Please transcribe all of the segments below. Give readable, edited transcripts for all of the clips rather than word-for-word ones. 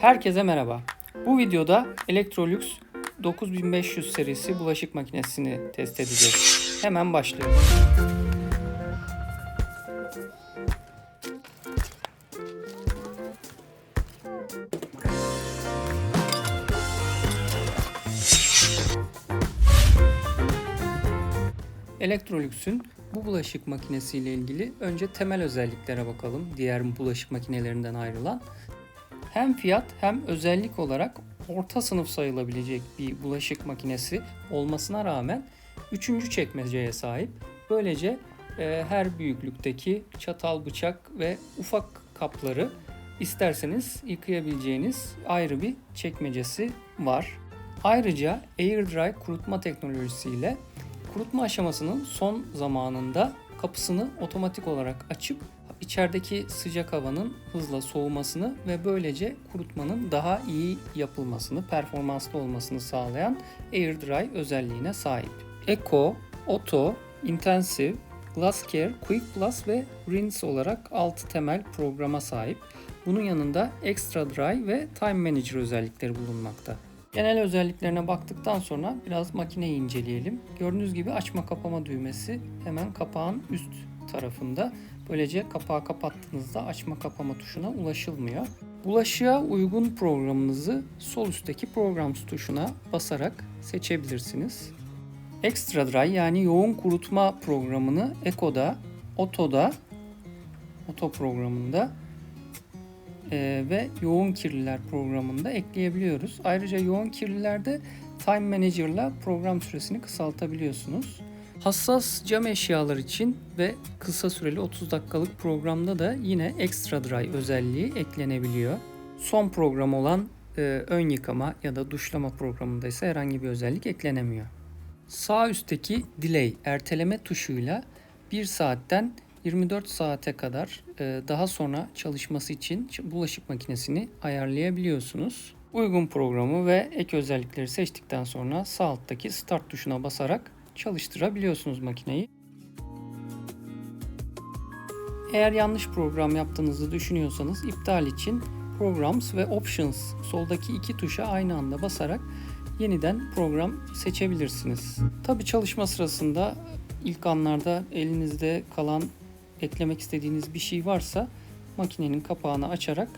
Herkese merhaba. Bu videoda Electrolux 9500 serisi bulaşık makinesini test edeceğiz. Hemen başlayalım. Electrolux'un bu bulaşık makinesi ile ilgili önce temel özelliklere bakalım. Diğer bulaşık makinelerinden ayrılan. Hem fiyat hem özellik olarak orta sınıf sayılabilecek bir bulaşık makinesi olmasına rağmen 3. çekmeceye sahip. Böylece her büyüklükteki çatal, bıçak ve ufak kapları isterseniz yıkayabileceğiniz ayrı bir çekmecesi var. Ayrıca AirDry kurutma teknolojisiyle kurutma aşamasının son zamanında kapısını otomatik olarak açıp içerideki sıcak havanın hızla soğumasını ve böylece kurutmanın daha iyi yapılmasını, performanslı olmasını sağlayan AirDry özelliğine sahip. Eco, Auto, Intensive, Glass Care, Quick Plus ve Rinse olarak 6 temel programa sahip. Bunun yanında Extra Dry ve Time Manager özellikleri bulunmakta. Genel özelliklerine baktıktan sonra biraz makineyi inceleyelim. Gördüğünüz gibi açma kapama düğmesi hemen kapağın üst tarafında. Böylece kapağı kapattığınızda açma kapama tuşuna ulaşılmıyor. Bulaşığa uygun programınızı sol üstteki Programs tuşuna basarak seçebilirsiniz. Extra Dry yani yoğun kurutma programını Eco'da, Auto'da, Auto programında ve yoğun kirliler programında ekleyebiliyoruz. Ayrıca yoğun kirlilerde Time Manager'la program süresini kısaltabiliyorsunuz. Hassas cam eşyalar için ve kısa süreli 30 dakikalık programda da yine Extra Dry özelliği eklenebiliyor. Son program olan ön yıkama ya da duşlama programında ise herhangi bir özellik eklenemiyor. Sağ üstteki Delay erteleme tuşuyla 1 saatten 24 saate kadar daha sonra çalışması için bulaşık makinesini ayarlayabiliyorsunuz. Uygun programı ve ek özellikleri seçtikten sonra sağ alttaki Start tuşuna basarak çalıştırabiliyorsunuz makineyi. Eğer yanlış program yaptığınızı düşünüyorsanız iptal için Programs ve Options soldaki iki tuşa aynı anda basarak yeniden program seçebilirsiniz. Tabii çalışma sırasında ilk anlarda elinizde kalan eklemek istediğiniz bir şey varsa makinenin kapağını açarak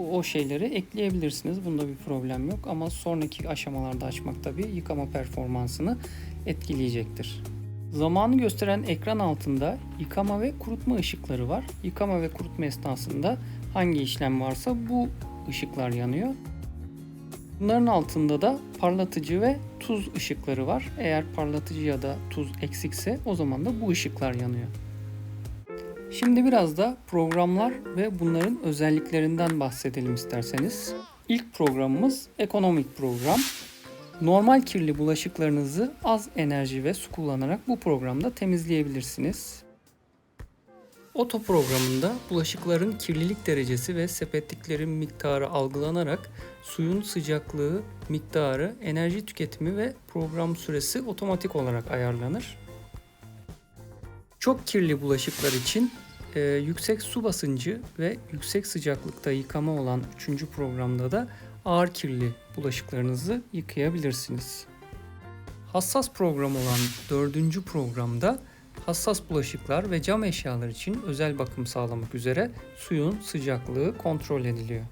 o şeyleri ekleyebilirsiniz. Bunda bir problem yok ama sonraki aşamalarda açmak tabii yıkama performansını etkileyecektir. Zamanı gösteren ekran altında yıkama ve kurutma ışıkları var. Yıkama ve kurutma esnasında hangi işlem varsa bu ışıklar yanıyor. Bunların altında da parlatıcı ve tuz ışıkları var. Eğer parlatıcı ya da tuz eksikse o zaman da bu ışıklar yanıyor. Şimdi biraz da programlar ve bunların özelliklerinden bahsedelim isterseniz. İlk programımız ekonomik program. Normal kirli bulaşıklarınızı az enerji ve su kullanarak bu programda temizleyebilirsiniz. Oto programında bulaşıkların kirlilik derecesi ve sepetliklerin miktarı algılanarak suyun sıcaklığı, miktarı, enerji tüketimi ve program süresi otomatik olarak ayarlanır. Çok kirli bulaşıklar için yüksek su basıncı ve yüksek sıcaklıkta yıkama olan 3. programda da ağır kirli bulaşıklarınızı yıkayabilirsiniz. Hassas program olan 4. programda hassas bulaşıklar ve cam eşyalar için özel bakım sağlamak üzere suyun sıcaklığı kontrol ediliyor.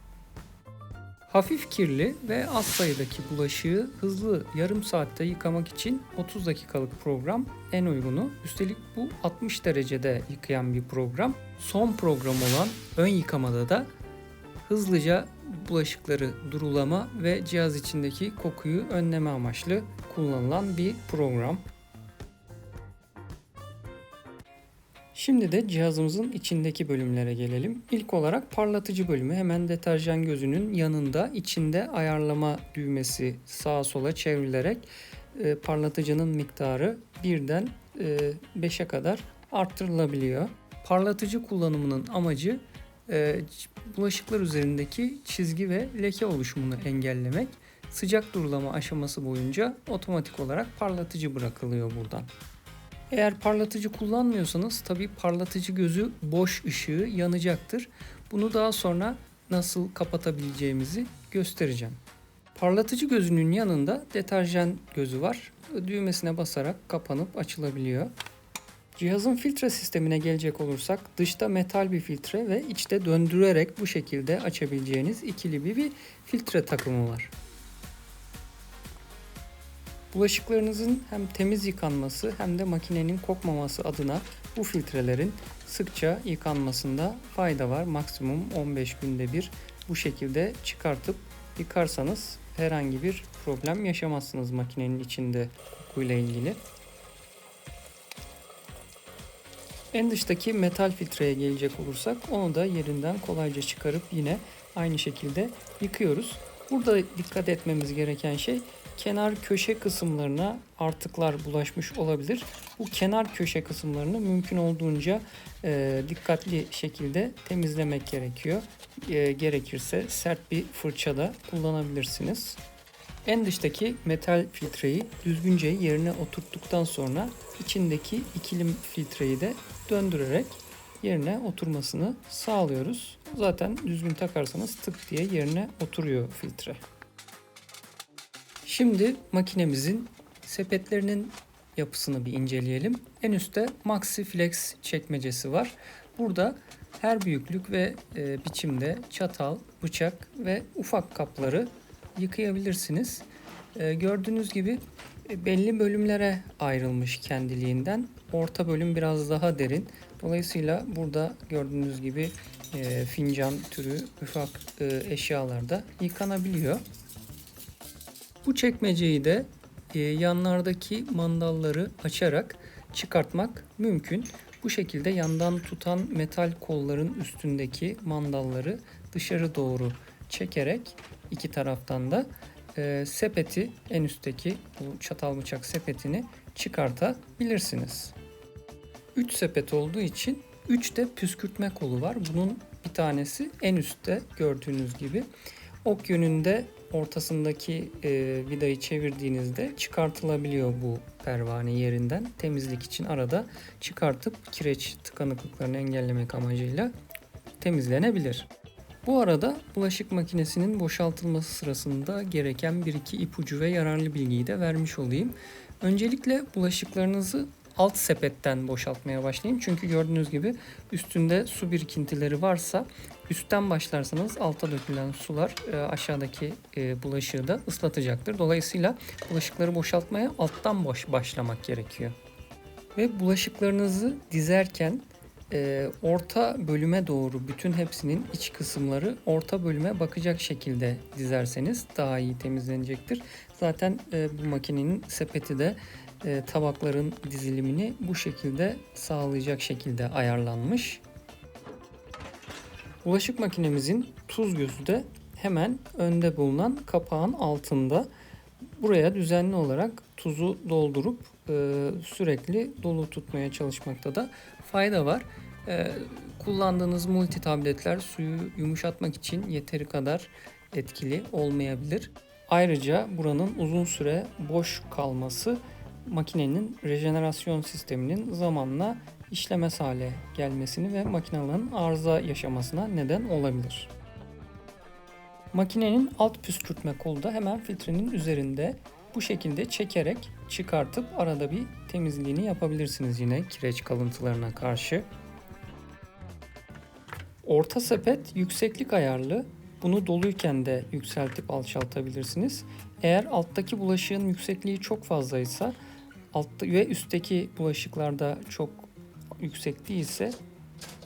Hafif kirli ve az sayıdaki bulaşığı hızlı yarım saatte yıkamak için 30 dakikalık program en uygunu. Üstelik bu 60 derecede yıkayan bir program. Son program olan ön yıkamada da hızlıca bulaşıkları durulama ve cihaz içindeki kokuyu önleme amaçlı kullanılan bir program. Şimdi de cihazımızın içindeki bölümlere gelelim. İlk olarak parlatıcı bölümü hemen deterjan gözünün yanında içinde ayarlama düğmesi sağa sola çevrilerek parlatıcının miktarı 1'den 5'e kadar arttırılabiliyor. Parlatıcı kullanımının amacı bulaşıklar üzerindeki çizgi ve leke oluşumunu engellemek. Sıcak durulama aşaması boyunca otomatik olarak parlatıcı bırakılıyor buradan. Eğer parlatıcı kullanmıyorsanız tabii parlatıcı gözü boş ışığı yanacaktır. Bunu daha sonra nasıl kapatabileceğimizi göstereceğim. Parlatıcı gözünün yanında deterjan gözü var. Düğmesine basarak kapanıp açılabiliyor. Cihazın filtre sistemine gelecek olursak dışta metal bir filtre ve içte döndürerek bu şekilde açabileceğiniz ikili bir filtre takımı var. Bulaşıklarınızın hem temiz yıkanması hem de makinenin kokmaması adına bu filtrelerin sıkça yıkanmasında fayda var. Maksimum 15 günde bir bu şekilde çıkartıp yıkarsanız herhangi bir problem yaşamazsınız makinenin içinde kokuyla ilgili. En dıştaki metal filtreye gelecek olursak onu da yerinden kolayca çıkarıp yine aynı şekilde yıkıyoruz. Burada dikkat etmemiz gereken şey kenar köşe kısımlarına artıklar bulaşmış olabilir. Bu kenar köşe kısımlarını mümkün olduğunca dikkatli şekilde temizlemek gerekiyor. Gerekirse sert bir fırça da kullanabilirsiniz. En dıştaki metal filtreyi düzgünce yerine oturttuktan sonra içindeki ikili filtreyi de döndürerek yerine oturmasını sağlıyoruz. Zaten düzgün takarsanız tık diye yerine oturuyor filtre. Şimdi makinemizin sepetlerinin yapısını bir inceleyelim. En üstte Maxi Flex çekmecesi var. Burada her büyüklük ve biçimde çatal, bıçak ve ufak kapları yıkayabilirsiniz. Gördüğünüz gibi belli bölümlere ayrılmış kendiliğinden. Orta bölüm biraz daha derin. Dolayısıyla burada gördüğünüz gibi fincan türü ufak eşyalar da yıkanabiliyor. Bu çekmeceyi de yanlardaki mandalları açarak çıkartmak mümkün. Bu şekilde yandan tutan metal kolların üstündeki mandalları dışarı doğru çekerek iki taraftan da sepeti, en üstteki bu çatal bıçak sepetini çıkartabilirsiniz. 3 sepet olduğu için 3 de püskürtme kolu var. Bunun bir tanesi en üstte gördüğünüz gibi. Ok yönünde ortasındaki vidayı çevirdiğinizde çıkartılabiliyor bu pervane yerinden. Temizlik için arada çıkartıp kireç tıkanıklıklarını engellemek amacıyla temizlenebilir. Bu arada bulaşık makinesinin boşaltılması sırasında gereken 1-2 ipucu ve yararlı bilgiyi de vermiş olayım. Öncelikle bulaşıklarınızı alt sepetten boşaltmaya başlayın. Çünkü gördüğünüz gibi üstünde su birikintileri varsa üstten başlarsanız alta dökülen sular aşağıdaki bulaşığı da ıslatacaktır. Dolayısıyla bulaşıkları boşaltmaya alttan başlamak gerekiyor. Ve bulaşıklarınızı dizerken orta bölüme doğru bütün hepsinin iç kısımları orta bölüme bakacak şekilde dizerseniz daha iyi temizlenecektir. Zaten bu makinenin sepeti de tabakların dizilimini bu şekilde sağlayacak şekilde ayarlanmış. Bulaşık makinemizin tuz gözü de hemen önde bulunan kapağın altında. Buraya düzenli olarak tuzu doldurup sürekli dolu tutmaya çalışmakta da fayda var. Kullandığınız multi tabletler suyu yumuşatmak için yeteri kadar etkili olmayabilir. Ayrıca buranın uzun süre boş kalması makinenin rejenerasyon sisteminin zamanla işlemez hale gelmesini ve makinenin arıza yaşamasına neden olabilir. Makinenin alt püskürtme kolu da hemen filtrenin üzerinde. Bu şekilde çekerek çıkartıp arada bir temizliğini yapabilirsiniz yine kireç kalıntılarına karşı. Orta sepet yükseklik ayarlı. Bunu doluyken de yükseltip alçaltabilirsiniz. Eğer alttaki bulaşığın yüksekliği çok fazlaysa altta ve üstteki bulaşıklarda çok yüksek değilse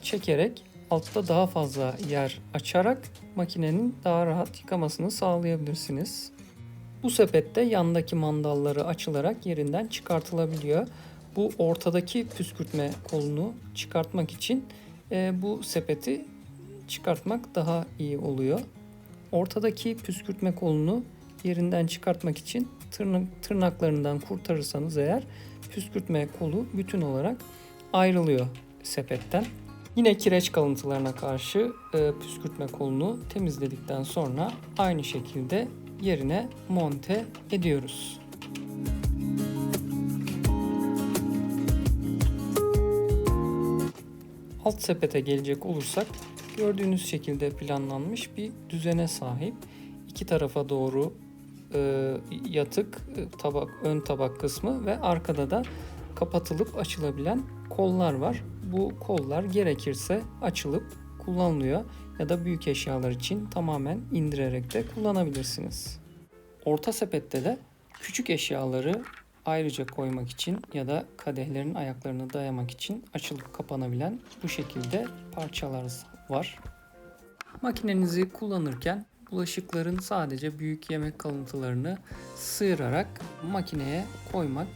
çekerek altta daha fazla yer açarak makinenin daha rahat yıkamasını sağlayabilirsiniz. Bu sepette yandaki mandalları açılarak yerinden çıkartılabiliyor. Bu ortadaki püskürtme kolunu çıkartmak için bu sepeti çıkartmak daha iyi oluyor. Ortadaki püskürtme kolunu yerinden çıkartmak için tırnaklarından kurtarırsanız eğer püskürtme kolu bütün olarak ayrılıyor sepetten. Yine kireç kalıntılarına karşı püskürtme kolunu temizledikten sonra aynı şekilde yerine monte ediyoruz. Alt sepete gelecek olursak gördüğünüz şekilde planlanmış bir düzene sahip. İki tarafa doğru yatık ön tabak kısmı ve arkada da kapatılıp açılabilen kollar var. Bu kollar gerekirse açılıp kullanılıyor ya da büyük eşyalar için tamamen indirerek de kullanabilirsiniz. Orta sepette de küçük eşyaları ayrıca koymak için ya da kadehlerin ayaklarını dayamak için açılıp kapanabilen bu şekilde parçalar var. Makinenizi kullanırken bulaşıkların sadece büyük yemek kalıntılarını sıyırarak makineye koymak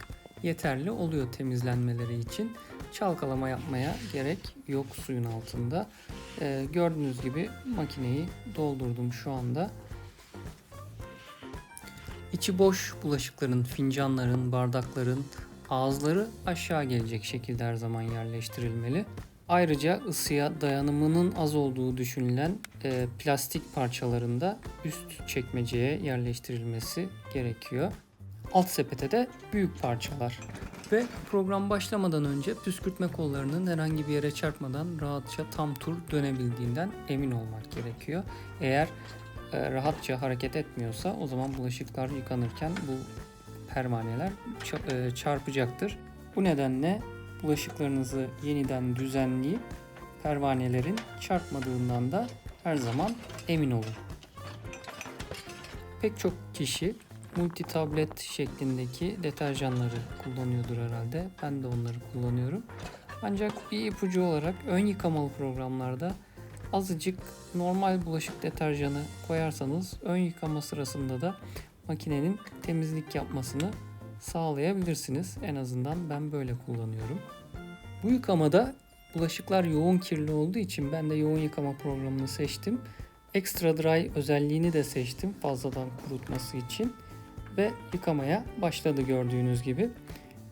yeterli oluyor temizlenmeleri için. Çalkalama yapmaya gerek yok suyun altında. Gördüğünüz gibi makineyi doldurdum şu anda. İçi boş bulaşıkların, fincanların, bardakların ağızları aşağı gelecek şekilde her zaman yerleştirilmeli. Ayrıca ısıya dayanımının az olduğu düşünülen plastik parçalarında üst çekmeceye yerleştirilmesi gerekiyor. Alt sepete de büyük parçalar. Ve program başlamadan önce püskürtme kollarının herhangi bir yere çarpmadan rahatça tam tur dönebildiğinden emin olmak gerekiyor. Eğer rahatça hareket etmiyorsa o zaman bulaşıklar yıkanırken bu pervaneler çarpacaktır. Bu nedenle bulaşıklarınızı yeniden düzenleyip pervanelerin çarpmadığından da her zaman emin olun. Pek çok kişi multi tablet şeklindeki deterjanları kullanıyordur herhalde. Ben de onları kullanıyorum. Ancak bir ipucu olarak ön yıkamalı programlarda azıcık normal bulaşık deterjanı koyarsanız ön yıkama sırasında da makinenin temizlik yapmasını sağlayabilirsiniz. En azından ben böyle kullanıyorum. Bu yıkamada bulaşıklar yoğun kirli olduğu için ben de yoğun yıkama programını seçtim. Extra Dry özelliğini de seçtim fazladan kurutması için. Ve yıkamaya başladı gördüğünüz gibi.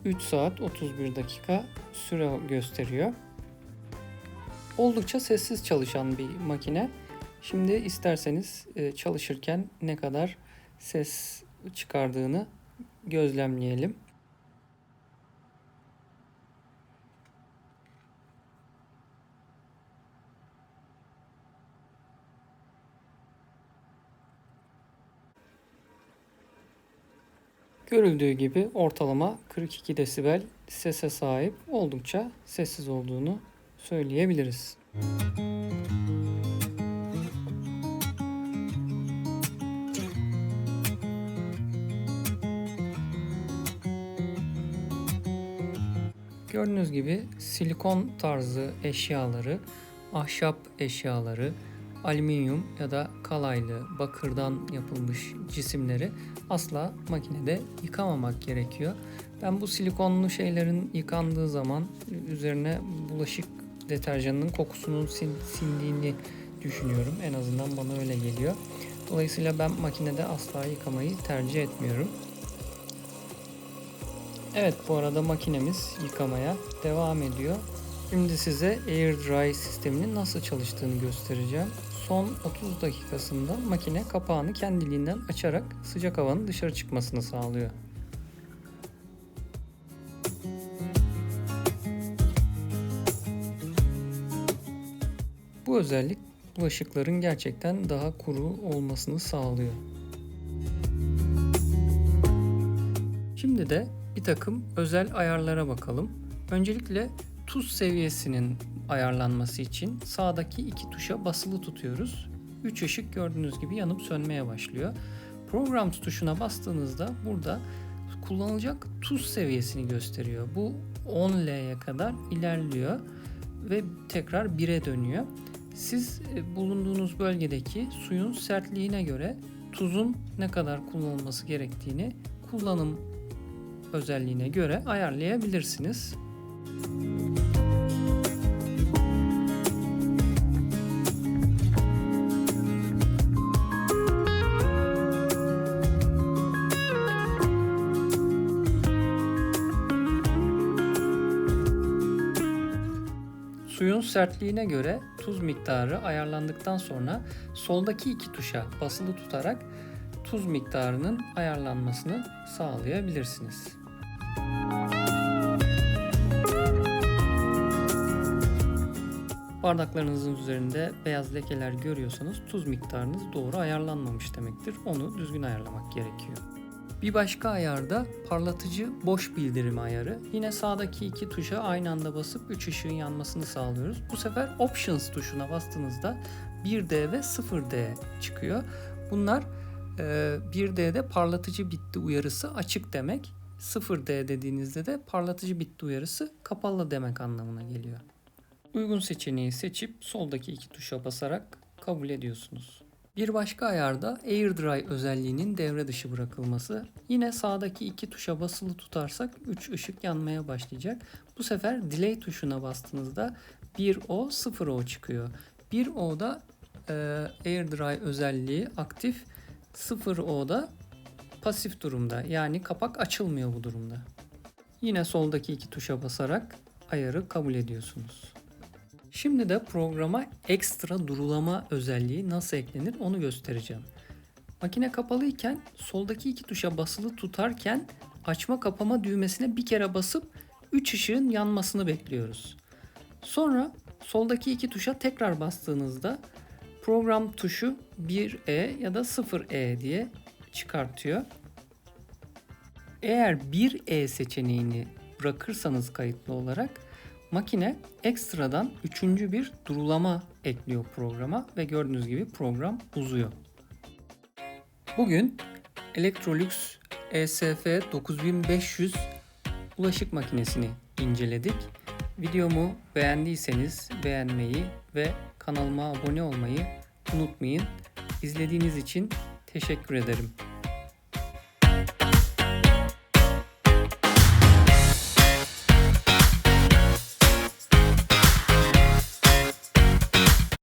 3 saat 31 dakika süre gösteriyor. Oldukça sessiz çalışan bir makine. Şimdi isterseniz çalışırken ne kadar ses çıkardığını gözlemleyelim. Görüldüğü gibi ortalama 42 desibel sese sahip, oldukça sessiz olduğunu söyleyebiliriz. Gördüğünüz gibi silikon tarzı eşyaları, ahşap eşyaları, alüminyum ya da kalaylı, bakırdan yapılmış cisimleri asla makinede yıkamamak gerekiyor. Ben bu silikonlu şeylerin yıkandığı zaman üzerine bulaşık deterjanının kokusunun sindiğini düşünüyorum. En azından bana öyle geliyor. Dolayısıyla ben makinede asla yıkamayı tercih etmiyorum. Evet, bu arada makinemiz yıkamaya devam ediyor. Şimdi size Air Dry sisteminin nasıl çalıştığını göstereceğim. Son 30 dakikasında makine kapağını kendiliğinden açarak sıcak havanın dışarı çıkmasını sağlıyor. Bu özellik bulaşıkların gerçekten daha kuru olmasını sağlıyor. Şimdi de bir takım özel ayarlara bakalım. Öncelikle tuz seviyesinin ayarlanması için sağdaki iki tuşa basılı tutuyoruz. 3 ışık gördüğünüz gibi yanıp sönmeye başlıyor. Program tuşuna bastığınızda burada kullanılacak tuz seviyesini gösteriyor. Bu 10L'ye kadar ilerliyor ve tekrar 1'e dönüyor. Siz bulunduğunuz bölgedeki suyun sertliğine göre tuzun ne kadar kullanılması gerektiğini kullanım özelliğine göre ayarlayabilirsiniz. Suyun sertliğine göre tuz miktarı ayarlandıktan sonra soldaki iki tuşa basılı tutarak tuz miktarının ayarlanmasını sağlayabilirsiniz. Bardaklarınızın üzerinde beyaz lekeler görüyorsanız tuz miktarınız doğru ayarlanmamış demektir. Onu düzgün ayarlamak gerekiyor. Bir başka ayarda parlatıcı boş bildirim ayarı. Yine sağdaki iki tuşa aynı anda basıp 3 ışığın yanmasını sağlıyoruz. Bu sefer Options tuşuna bastığınızda 1D ve 0D çıkıyor. Bunlar 1D'de parlatıcı bitti uyarısı açık demek. 0D dediğinizde de parlatıcı bitti uyarısı kapalı demek anlamına geliyor. Uygun seçeneği seçip soldaki iki tuşa basarak kabul ediyorsunuz. Bir başka ayarda AirDry özelliğinin devre dışı bırakılması. Yine sağdaki iki tuşa basılı tutarsak 3 ışık yanmaya başlayacak. Bu sefer Delay tuşuna bastığınızda 1O 0O çıkıyor. 1O'da AirDry özelliği aktif, 0O'da pasif durumda. Yani kapak açılmıyor bu durumda. Yine soldaki iki tuşa basarak ayarı kabul ediyorsunuz. Şimdi de programa ekstra durulama özelliği nasıl eklenir onu göstereceğim. Makine kapalıyken soldaki iki tuşa basılı tutarken açma kapama düğmesine bir kere basıp 3 ışığın yanmasını bekliyoruz. Sonra soldaki iki tuşa tekrar bastığınızda program tuşu 1E ya da 0E diye çıkartıyor. Eğer 1E seçeneğini bırakırsanız kayıtlı olarak makine ekstradan üçüncü bir durulama ekliyor programa ve gördüğünüz gibi program uzuyor. Bugün Electrolux ESF 9500 bulaşık makinesini inceledik. Videomu beğendiyseniz beğenmeyi ve kanalıma abone olmayı unutmayın. İzlediğiniz için teşekkür ederim.